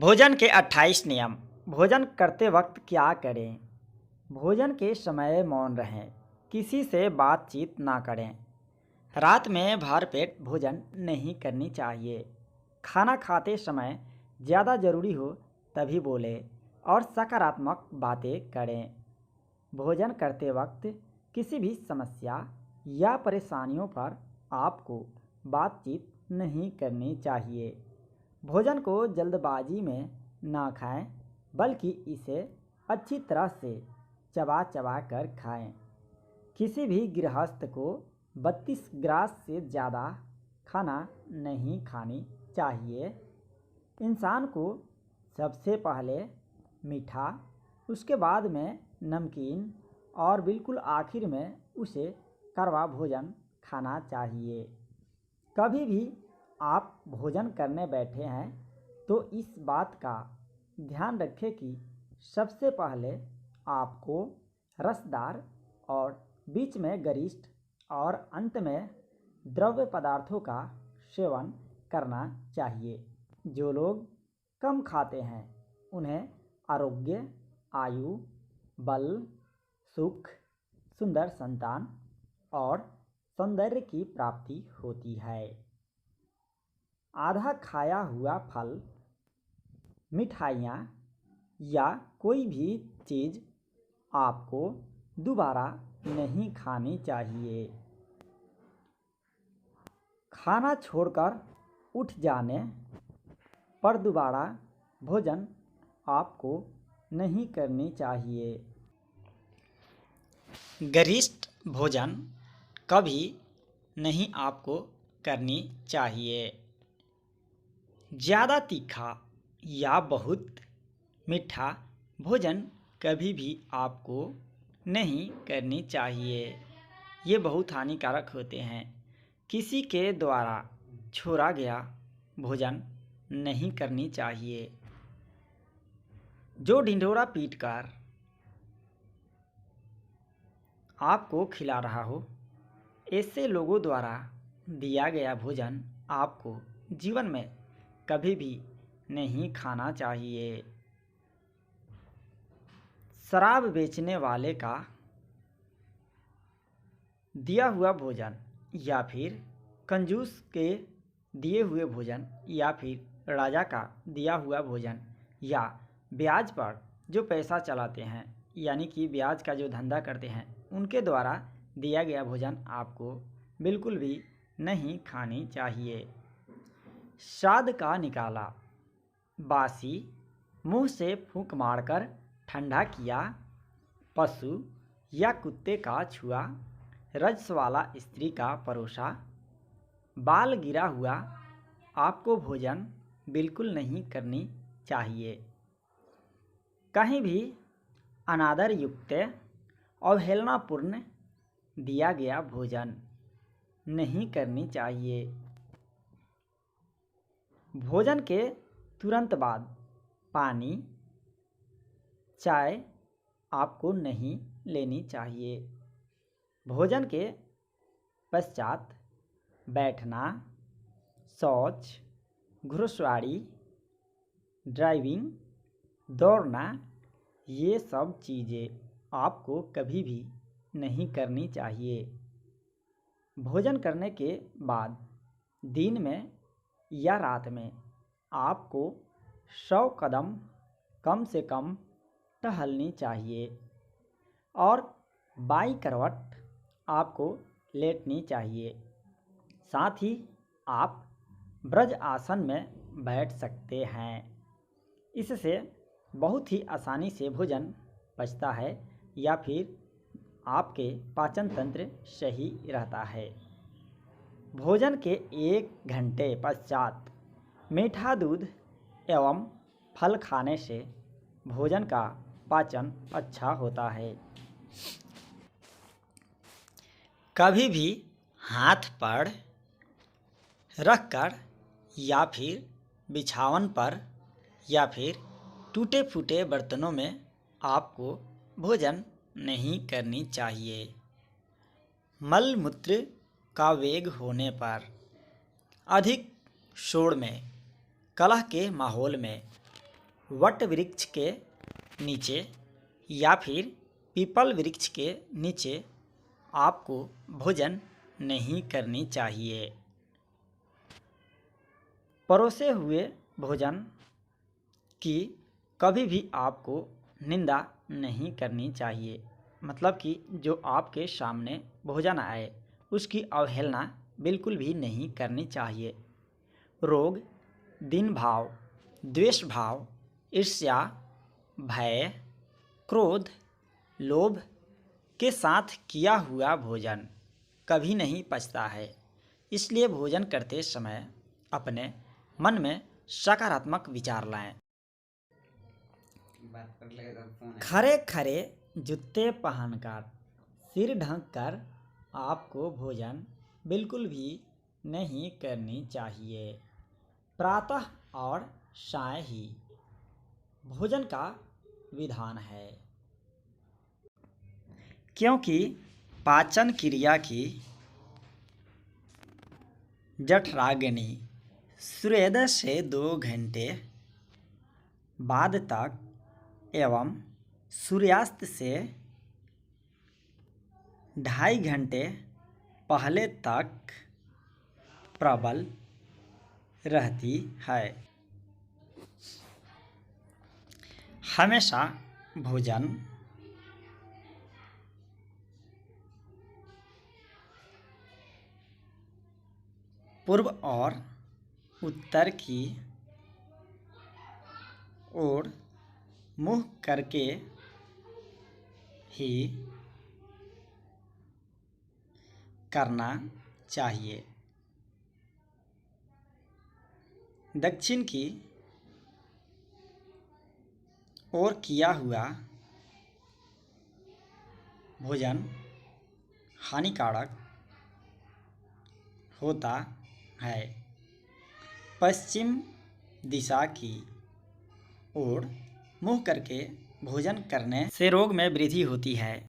भोजन के 28 नियम। भोजन करते वक्त क्या करें? भोजन के समय मौन रहें, किसी से बातचीत ना करें। रात में भरपेट भोजन नहीं करनी चाहिए। खाना खाते समय ज़्यादा ज़रूरी हो तभी बोलें और सकारात्मक बातें करें। भोजन करते वक्त किसी भी समस्या या परेशानियों पर आपको बातचीत नहीं करनी चाहिए। भोजन को जल्दबाजी में ना खाएं, बल्कि इसे अच्छी तरह से चबा चबा कर खाएं। किसी भी गृहस्थ को 32 ग्रास से ज़्यादा खाना नहीं खानी चाहिए। इंसान को सबसे पहले मीठा, उसके बाद में नमकीन और बिल्कुल आखिर में उसे कड़वा भोजन खाना चाहिए। कभी भी आप भोजन करने बैठे हैं तो इस बात का ध्यान रखें कि सबसे पहले आपको रसदार और बीच में गरिष्ठ और अंत में द्रव्य पदार्थों का सेवन करना चाहिए। जो लोग कम खाते हैं उन्हें आरोग्य, आयु, बल, सुख, सुंदर संतान और सौंदर्य की प्राप्ति होती है। आधा खाया हुआ फल, मिठाइयाँ या कोई भी चीज़ आपको दोबारा नहीं खानी चाहिए। खाना छोड़कर उठ जाने पर दोबारा भोजन आपको नहीं करनी चाहिए। गरिष्ठ भोजन कभी नहीं आपको करनी चाहिए। ज़्यादा तीखा या बहुत मीठा भोजन कभी भी आपको नहीं करनी चाहिए। ये बहुत हानिकारक होते हैं। किसी के द्वारा छोड़ा गया भोजन नहीं करनी चाहिए। जो ढिंढोरा पीटकर आपको खिला रहा हो, ऐसे लोगों द्वारा दिया गया भोजन आपको जीवन में कभी भी नहीं खाना चाहिए। शराब बेचने वाले का दिया हुआ भोजन या फिर कंजूस के दिए हुए भोजन या फिर राजा का दिया हुआ भोजन या ब्याज पर जो पैसा चलाते हैं यानी कि ब्याज का जो धंधा करते हैं उनके द्वारा दिया गया भोजन आपको बिल्कुल भी नहीं खानी चाहिए। स्वाद का निकाला, बासी मुंह से फूंक मारकर ठंडा किया, पशु या कुत्ते का छुआ, रजस वाला स्त्री का परोसा, बाल गिरा हुआ आपको भोजन बिल्कुल नहीं करनी चाहिए। कहीं भी अनादर युक्त अवहेलनापूर्ण दिया गया भोजन नहीं करनी चाहिए। भोजन के तुरंत बाद पानी, चाय आपको नहीं लेनी चाहिए। भोजन के पश्चात बैठना, शौच, घुड़सवारी, ड्राइविंग, दौड़ना, ये सब चीज़ें आपको कभी भी नहीं करनी चाहिए। भोजन करने के बाद दिन में या रात में आपको 100 कदम कम से कम टहलनी चाहिए और बाई करवट आपको लेटनी चाहिए। साथ ही आप ब्रज आसन में बैठ सकते हैं। इससे बहुत ही आसानी से भोजन पचता है या फिर आपके पाचन तंत्र सही रहता है। भोजन के 1 घंटे पश्चात मीठा दूध एवं फल खाने से भोजन का पाचन अच्छा होता है। कभी भी हाथ पर रखकर या फिर बिछावन पर या फिर टूटे फूटे बर्तनों में आपको भोजन नहीं करनी चाहिए। मल मूत्र का वेग होने पर, अधिक शोर में, कलह के माहौल में वट वृक्ष के नीचे या फिर पीपल वृक्ष के नीचे आपको भोजन नहीं करनी चाहिए। परोसे हुए भोजन की कभी भी आपको निंदा नहीं करनी चाहिए। मतलब कि जो आपके सामने भोजन आए उसकी अवहेलना बिल्कुल भी नहीं करनी चाहिए। रोग, दीन भाव, द्वेष भाव, ईर्ष्या, भय, क्रोध, लोभ के साथ किया हुआ भोजन कभी नहीं पचता है। इसलिए भोजन करते समय अपने मन में सकारात्मक विचार लाएं। खरे खरे जूते पहनकर, सिर ढककर आपको भोजन बिल्कुल भी नहीं करनी चाहिए। प्रातः और सायं ही भोजन का विधान है, क्योंकि पाचन क्रिया की जठराग्नि सूर्योदय से 2 घंटे बाद तक एवं सूर्यास्त से 2.5 घंटे पहले तक प्रबल रहती है। हमेशा भोजन पूर्व और उत्तर की ओर मुँह करके ही करना चाहिए। दक्षिण की ओर किया हुआ भोजन हानिकारक होता है। पश्चिम दिशा की ओर मुँह करके भोजन करने से रोग में वृद्धि होती है।